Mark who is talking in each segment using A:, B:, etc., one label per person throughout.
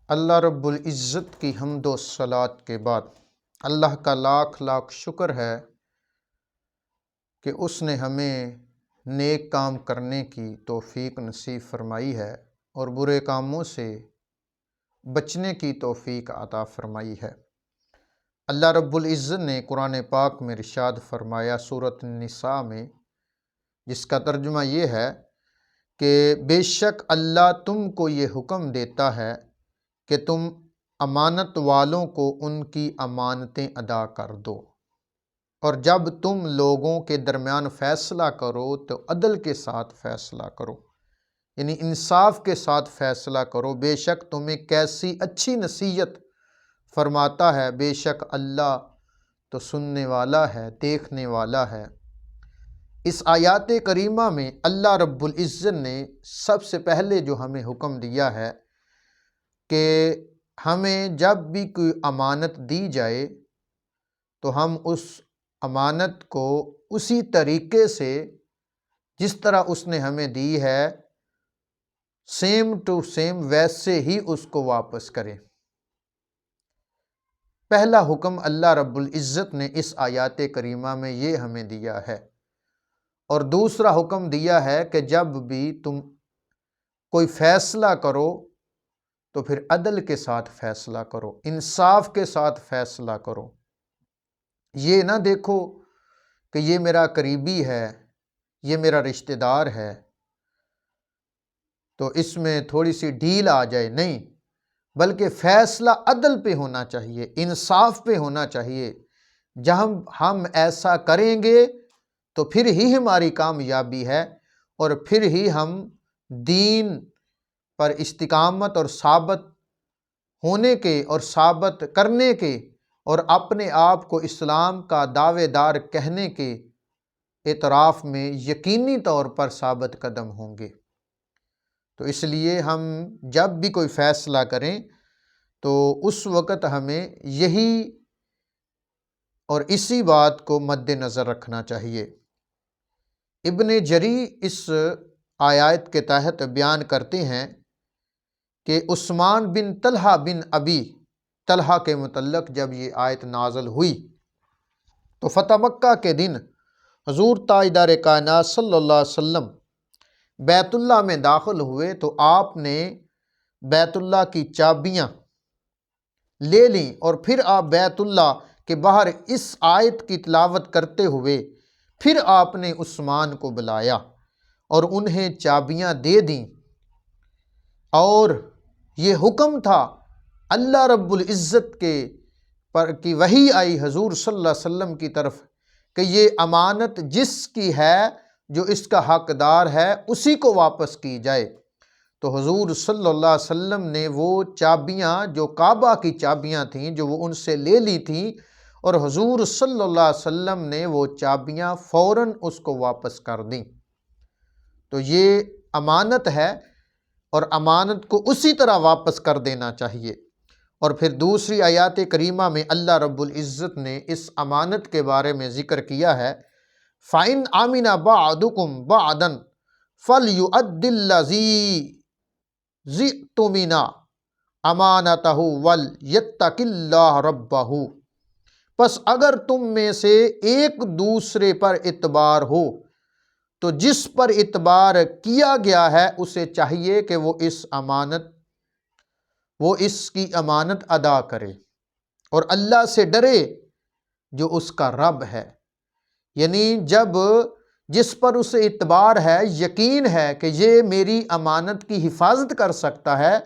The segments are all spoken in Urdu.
A: اللہ رب العزت کی حمد و صلوات کے بعد اللہ کا لاکھ لاکھ شکر ہے کہ اس نے ہمیں نیک کام کرنے کی توفیق نصیب فرمائی ہے اور برے کاموں سے بچنے کی توفیق عطا فرمائی ہے۔ اللہ رب العزت نے قرآن پاک میں ارشاد فرمایا سورۃ النساء میں، جس کا ترجمہ یہ ہے کہ بے شک اللہ تم کو یہ حکم دیتا ہے کہ تم امانت والوں کو ان کی امانتیں ادا کر دو، اور جب تم لوگوں کے درمیان فیصلہ کرو تو عدل کے ساتھ فیصلہ کرو، یعنی انصاف کے ساتھ فیصلہ کرو۔ بے شک تمہیں کیسی اچھی نصیحت فرماتا ہے، بے شک اللہ تو سننے والا ہے، دیکھنے والا ہے۔ اس آیات کریمہ میں اللہ رب العزت نے سب سے پہلے جو ہمیں حکم دیا ہے کہ ہمیں جب بھی کوئی امانت دی جائے تو ہم اس امانت کو اسی طریقے سے جس طرح اس نے ہمیں دی ہے سیم ٹو سیم ویسے ہی اس کو واپس کریں۔ پہلا حکم اللہ رب العزت نے اس آیات کریمہ میں یہ ہمیں دیا ہے، اور دوسرا حکم دیا ہے کہ جب بھی تم کوئی فیصلہ کرو تو پھر عدل کے ساتھ فیصلہ کرو، انصاف کے ساتھ فیصلہ کرو۔ یہ نہ دیکھو کہ یہ میرا قریبی ہے، یہ میرا رشتہ دار ہے تو اس میں تھوڑی سی ڈھیل آ جائے، نہیں، بلکہ فیصلہ عدل پہ ہونا چاہیے، انصاف پہ ہونا چاہیے۔ جب ہم ایسا کریں گے تو پھر ہی ہماری کامیابی ہے، اور پھر ہی ہم دین پر استقامت اور ثابت ہونے کے اور ثابت کرنے کے اور اپنے آپ کو اسلام کا دعوے دار کہنے کے اعتراف میں یقینی طور پر ثابت قدم ہوں گے۔ تو اس لیے ہم جب بھی کوئی فیصلہ کریں تو اس وقت ہمیں یہی اور اسی بات کو مد نظر رکھنا چاہیے۔ ابن جری اس آیات کے تحت بیان کرتے ہیں کہ عثمان بن طلحہ بن ابی طلحہ کے متعلق جب یہ آیت نازل ہوئی تو فتح مکہ کے دن حضور تاجدار کائنات صلی اللہ علیہ وسلم بیت اللہ میں داخل ہوئے تو آپ نے بیت اللہ کی چابیاں لے لیں، اور پھر آپ بیت اللہ کے باہر اس آیت کی تلاوت کرتے ہوئے پھر آپ نے عثمان کو بلایا اور انہیں چابیاں دے دیں، اور یہ حکم تھا اللہ رب العزت کے پر کی وحی آئی حضور صلی اللہ علیہ وسلم کی طرف کہ یہ امانت جس کی ہے، جو اس کا حقدار ہے، اسی کو واپس کی جائے۔ تو حضور صلی اللہ علیہ وسلم نے وہ چابیاں جو کعبہ کی چابیاں تھیں جو وہ ان سے لے لی تھیں، اور حضور صلی اللہ علیہ وسلم نے وہ چابیاں فوراً اس کو واپس کر دیں۔ تو یہ امانت ہے اور امانت کو اسی طرح واپس کر دینا چاہیے۔ اور پھر دوسری آیات کریمہ میں اللہ رب العزت نے اس امانت کے بارے میں ذکر کیا ہے، فَإِنْ آمِنَ بَعْضُكُمْ بَعْضًا فَلْيُؤَدِّ الَّذِي اؤْتُمِنَ أَمَانَتَهُ وَلْيَتَّقِ اللَّهَ رَبَّهُ۔ پس اگر تم میں سے ایک دوسرے پر اعتبار ہو تو جس پر اعتبار کیا گیا ہے اسے چاہیے کہ وہ اس کی امانت ادا کرے اور اللہ سے ڈرے جو اس کا رب ہے۔ یعنی جب جس پر اسے اعتبار ہے، یقین ہے کہ یہ میری امانت کی حفاظت کر سکتا ہے،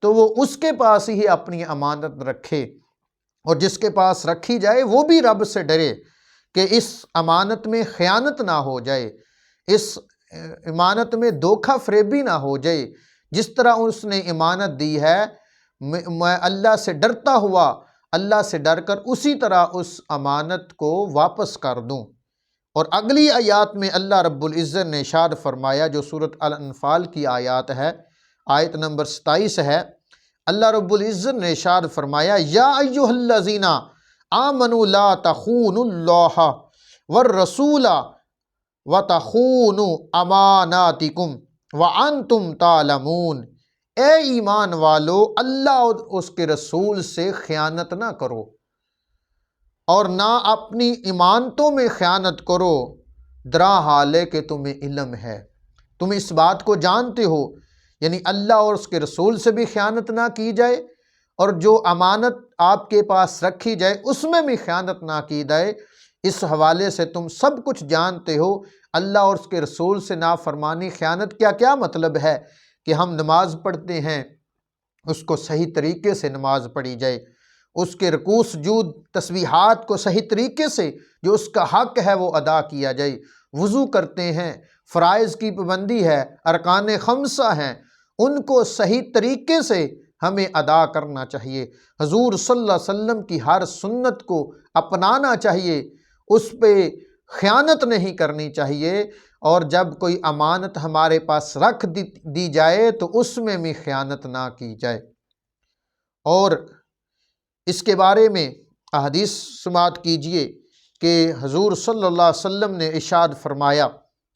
A: تو وہ اس کے پاس ہی اپنی امانت رکھے، اور جس کے پاس رکھی جائے وہ بھی رب سے ڈرے کہ اس امانت میں خیانت نہ ہو جائے، اس امانت میں دھوکہ فریبی نہ ہو جائے۔ جس طرح اس نے امانت دی ہے، میں اللہ سے ڈرتا ہوا، اللہ سے ڈر کر اسی طرح اس امانت کو واپس کر دوں۔ اور اگلی آیات میں اللہ رب العزت نے ارشاد فرمایا جو سورۃ الانفال کی آیات ہے، آیت نمبر 27 ہے، اللہ رب العزت نے ارشاد فرمایا یا ایھا الذین آمنوا لا تخونوا اللہ والرسول وتخونوا اماناتکم وانتم تعلمون۔ اے ایمان والو اللہ اور اس کے رسول سے خیانت نہ کرو، اور نہ اپنی ایمانتوں میں خیانت کرو، درا حال ہے کہ تمہیں علم ہے، تم اس بات کو جانتے ہو، یعنی اللہ اور اس کے رسول سے بھی خیانت نہ کی جائے، اور جو امانت آپ کے پاس رکھی جائے اس میں بھی خیانت نہ کی جائے۔ اس حوالے سے تم سب کچھ جانتے ہو، اللہ اور اس کے رسول سے نافرمانی، خیانت کیا مطلب ہے کہ ہم نماز پڑھتے ہیں، اس کو صحیح طریقے سے نماز پڑھی جائے، اس کے رکوع سجود تسبیحات کو صحیح طریقے سے جو اس کا حق ہے وہ ادا کیا جائے، وضو کرتے ہیں، فرائض کی پابندی ہے، ارکان خمسہ ہیں، ان کو صحیح طریقے سے ہمیں ادا کرنا چاہیے، حضور صلی اللہ علیہ وسلم کی ہر سنت کو اپنانا چاہیے، اس پہ خیانت نہیں کرنی چاہیے، اور جب کوئی امانت ہمارے پاس رکھ دی جائے تو اس میں بھی خیانت نہ کی جائے۔ اور اس کے بارے میں احادیث سماعت کیجئے کہ حضور صلی اللہ علیہ وسلم نے ارشاد فرمایا،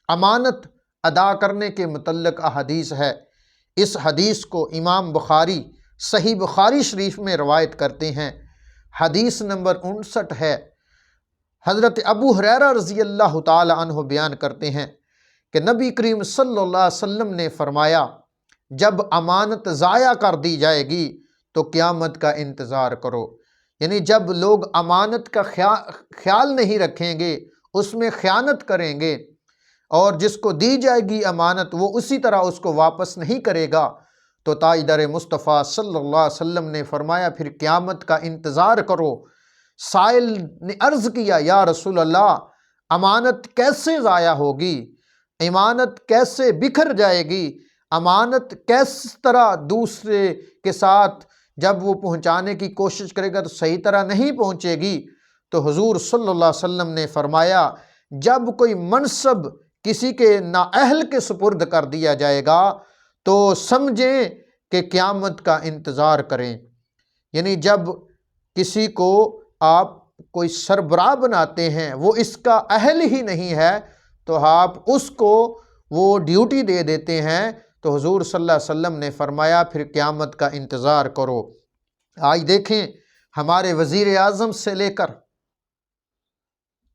A: امانت ادا کرنے کے متعلق احادیث ہے، اس حدیث کو امام بخاری صحیح بخاری شریف میں روایت کرتے ہیں، حدیث نمبر 59 ہے۔ حضرت ابو ہریرہ رضی اللہ تعالی عنہ بیان کرتے ہیں کہ نبی کریم صلی اللہ علیہ وسلم نے فرمایا، جب امانت ضائع کر دی جائے گی تو قیامت کا انتظار کرو، یعنی جب لوگ امانت کا خیال نہیں رکھیں گے، اس میں خیانت کریں گے، اور جس کو دی جائے گی امانت وہ اسی طرح اس کو واپس نہیں کرے گا، تو تاجدار مصطفیٰ صلی اللہ علیہ وسلم نے فرمایا پھر قیامت کا انتظار کرو۔ سائل نے عرض کیا، یا رسول اللہ، امانت کیسے ضائع ہوگی، امانت کیسے بکھر جائے گی، امانت کس طرح دوسرے کے ساتھ جب وہ پہنچانے کی کوشش کرے گا تو صحیح طرح نہیں پہنچے گی؟ تو حضور صلی اللہ علیہ وسلم نے فرمایا، جب کوئی منصب کسی کے نااہل کے سپرد کر دیا جائے گا تو سمجھیں کہ قیامت کا انتظار کریں، یعنی جب کسی کو آپ کوئی سربراہ بناتے ہیں وہ اس کا اہل ہی نہیں ہے تو آپ اس کو وہ ڈیوٹی دے دیتے ہیں، تو حضور صلی اللہ علیہ وسلم نے فرمایا پھر قیامت کا انتظار کرو۔ آج دیکھیں ہمارے وزیر اعظم سے لے کر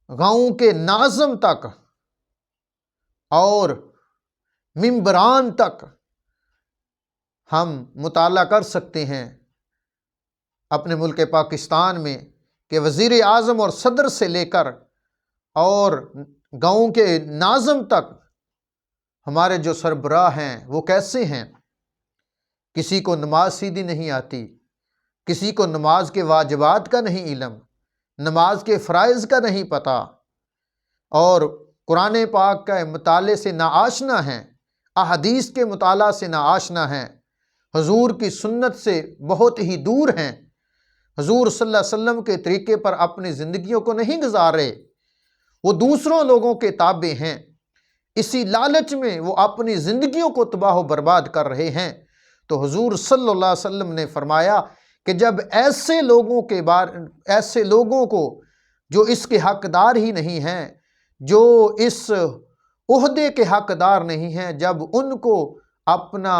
A: گاؤں کے ناظم تک اور ممبران تک ہم مطالعہ کر سکتے ہیں اپنے ملک پاکستان میں کہ وزیر اعظم اور صدر سے لے کر اور گاؤں کے ناظم تک ہمارے جو سربراہ ہیں وہ کیسے ہیں۔ کسی کو نماز سیدھی نہیں آتی، کسی کو نماز کے واجبات کا نہیں علم، نماز کے فرائض کا نہیں پتہ، اور قرآن پاک کے مطالعے سے ناآشنا ہیں، احادیث کے مطالعہ سے ناآشنا ہیں، حضور کی سنت سے بہت ہی دور ہیں، حضور صلی اللہ علیہ وسلم کے طریقے پر اپنی زندگیوں کو نہیں گزار رہے، وہ دوسروں لوگوں کے تابع ہیں، اسی لالچ میں وہ اپنی زندگیوں کو تباہ و برباد کر رہے ہیں۔ تو حضور صلی اللہ علیہ وسلم نے فرمایا کہ جب ایسے لوگوں کو جو اس کے حقدار ہی نہیں ہیں، جو اس عہدے کے حقدار نہیں ہیں، جب ان کو اپنا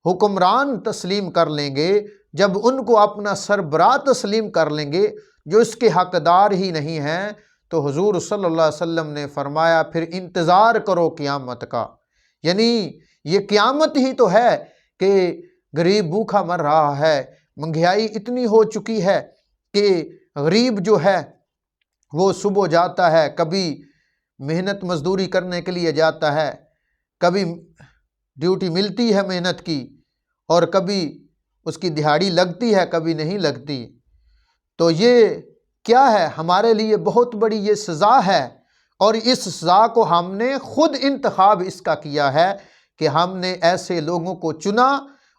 A: حکمران تسلیم کر لیں گے، جب ان کو اپنا سربراہ تسلیم کر لیں گے جو اس کے حقدار ہی نہیں ہیں، تو حضور صلی اللہ علیہ وسلم نے فرمایا پھر انتظار کرو قیامت کا، یعنی یہ قیامت ہی تو ہے کہ غریب بھوکا مر رہا ہے، مہنگائی اتنی ہو چکی ہے کہ غریب جو ہے وہ صبح جاتا ہے، کبھی محنت مزدوری کرنے کے لیے جاتا ہے، کبھی ڈیوٹی ملتی ہے محنت کی، اور کبھی اس کی دہاڑی لگتی ہے، کبھی نہیں لگتی، تو یہ کیا ہے؟ ہمارے لیے بہت بڑی یہ سزا ہے، اور اس سزا کو ہم نے خود انتخاب اس کا کیا ہے کہ ہم نے ایسے لوگوں کو چنا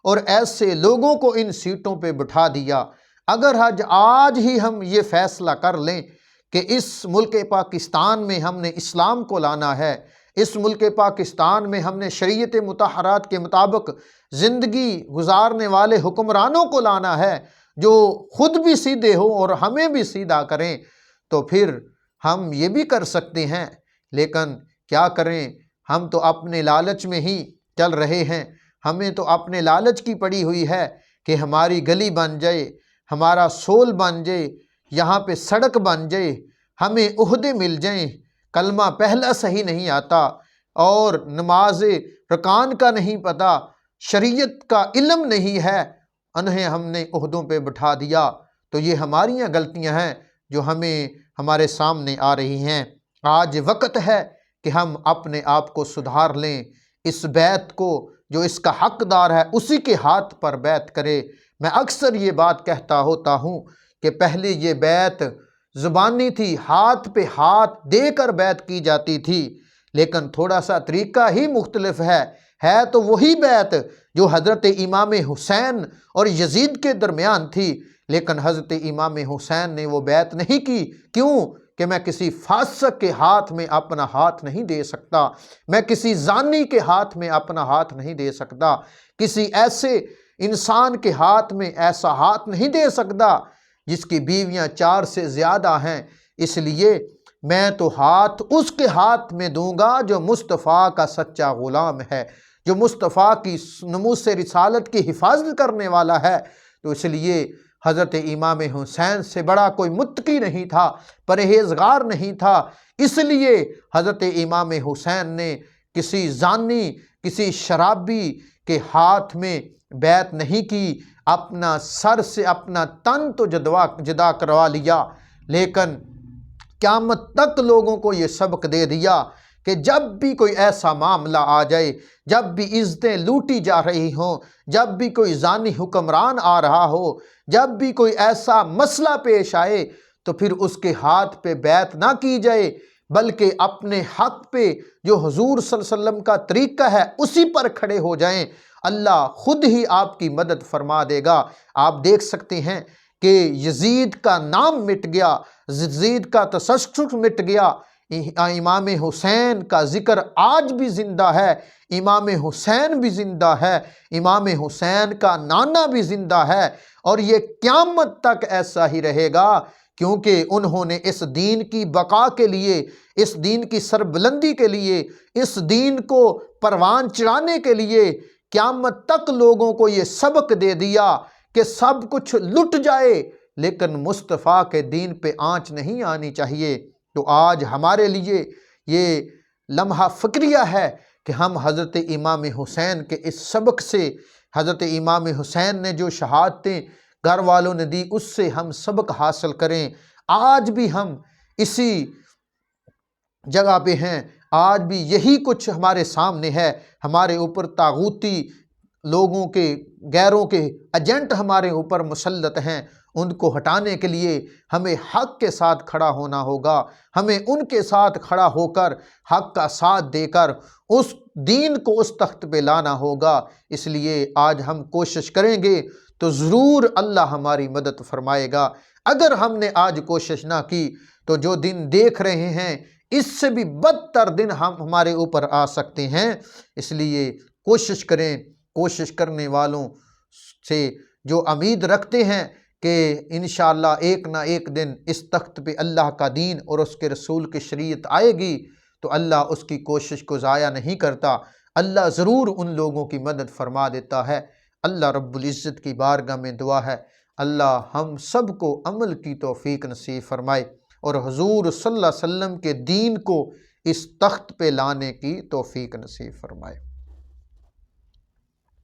A: اور ایسے لوگوں کو ان سیٹوں پہ بٹھا دیا۔ اگر آج ہی ہم یہ فیصلہ کر لیں کہ اس ملک پاکستان میں ہم نے اسلام کو لانا ہے، اس ملک پاکستان میں ہم نے شریعت مطہرات کے مطابق زندگی گزارنے والے حکمرانوں کو لانا ہے جو خود بھی سیدھے ہوں اور ہمیں بھی سیدھا کریں، تو پھر ہم یہ بھی کر سکتے ہیں، لیکن کیا کریں، ہم تو اپنے لالچ میں ہی چل رہے ہیں، ہمیں تو اپنے لالچ کی پڑی ہوئی ہے کہ ہماری گلی بن جائے، ہمارا سول بن جائے، یہاں پہ سڑک بن جائے، ہمیں عہدے مل جائیں، کلمہ پہلا صحیح نہیں آتا اور نماز رکان کا نہیں پتہ، شریعت کا علم نہیں ہے، انہیں ہم نے عہدوں پہ بٹھا دیا۔ تو یہ ہماریاں غلطیاں ہیں جو ہمیں ہمارے سامنے آ رہی ہیں۔ آج وقت ہے کہ ہم اپنے آپ کو سدھار لیں، اس بیعت کو جو اس کا حقدار ہے اسی کے ہاتھ پر بیعت کرے۔ میں اکثر یہ بات کہتا ہوتا ہوں کہ پہلے یہ بیعت زبانی تھی، ہاتھ پہ ہاتھ دے کر بیعت کی جاتی تھی، لیکن تھوڑا سا طریقہ ہی مختلف ہے تو وہی بیعت جو حضرت امام حسین اور یزید کے درمیان تھی، لیکن حضرت امام حسین نے وہ بیعت نہیں کی۔ کیوں؟ کہ میں کسی فاسق کے ہاتھ میں اپنا ہاتھ نہیں دے سکتا، میں کسی زانی کے ہاتھ میں اپنا ہاتھ نہیں دے سکتا، کسی ایسے انسان کے ہاتھ میں ایسا ہاتھ نہیں دے سکتا جس کی بیویاں 4 سے زیادہ ہیں۔ اس لیے میں تو ہاتھ اس کے ہاتھ میں دوں گا جو مصطفیٰ کا سچا غلام ہے، جو مصطفیٰ کی ناموس رسالت کی حفاظت کرنے والا ہے۔ تو اس لیے حضرت امام حسین سے بڑا کوئی متقی نہیں تھا، پرہیزگار نہیں تھا، اس لیے حضرت امام حسین نے کسی زانی، کسی شرابی کے ہاتھ میں بیعت نہیں کی، اپنا سر سے اپنا تن تو جدا کروا لیا، لیکن قیامت تک لوگوں کو یہ سبق دے دیا کہ جب بھی کوئی ایسا معاملہ آ جائے، جب بھی عزتیں لوٹی جا رہی ہوں، جب بھی کوئی زانی حکمران آ رہا ہو، جب بھی کوئی ایسا مسئلہ پیش آئے، تو پھر اس کے ہاتھ پہ بیعت نہ کی جائے، بلکہ اپنے حق پہ جو حضور صلی اللہ علیہ وسلم کا طریقہ ہے اسی پر کھڑے ہو جائیں۔ اللہ خود ہی آپ کی مدد فرما دے گا۔ آپ دیکھ سکتے ہیں کہ یزید کا نام مٹ گیا، یزید کا تسلسل مٹ گیا، امام حسین کا ذکر آج بھی زندہ ہے، امام حسین بھی زندہ ہے، امام حسین کا نانا بھی زندہ ہے، اور یہ قیامت تک ایسا ہی رہے گا، کیونکہ انہوں نے اس دین کی بقا کے لیے، اس دین کی سربلندی کے لیے، اس دین کو پروان چڑھانے کے لیے قیامت تک لوگوں کو یہ سبق دے دیا کہ سب کچھ لٹ جائے لیکن مصطفیٰ کے دین پہ آنچ نہیں آنی چاہیے۔ تو آج ہمارے لیے یہ لمحہ فکریہ ہے کہ ہم حضرت امام حسین کے اس سبق سے، حضرت امام حسین نے جو شہادتیں گھر والوں نے دی اس سے ہم سبق حاصل کریں۔ آج بھی ہم اسی جگہ پہ ہیں، آج بھی یہی کچھ ہمارے سامنے ہے، ہمارے اوپر طاغوتی لوگوں کے، غیروں کے ایجنٹ ہمارے اوپر مسلط ہیں، ان کو ہٹانے کے لیے ہمیں حق کے ساتھ کھڑا ہونا ہوگا، ہمیں ان کے ساتھ کھڑا ہو کر حق کا ساتھ دے کر اس دین کو اس تخت پہ لانا ہوگا۔ اس لیے آج ہم کوشش کریں گے تو ضرور اللہ ہماری مدد فرمائے گا۔ اگر ہم نے آج کوشش نہ کی تو جو دن دیکھ رہے ہیں اس سے بھی بدتر دن ہمارے اوپر آ سکتے ہیں۔ اس لیے کوشش کریں، کوشش کرنے والوں سے جو امید رکھتے ہیں کہ انشاءاللہ ایک نہ ایک دن اس تخت پہ اللہ کا دین اور اس کے رسول کی شریعت آئے گی، تو اللہ اس کی کوشش کو ضائع نہیں کرتا، اللہ ضرور ان لوگوں کی مدد فرما دیتا ہے۔ اللہ رب العزت کی بارگاہ میں دعا ہے اللہ ہم سب کو عمل کی توفیق نصیب فرمائے اور حضور صلی اللہ علیہ وسلم کے دین کو اس تخت پہ لانے کی توفیق نصیب فرمائے۔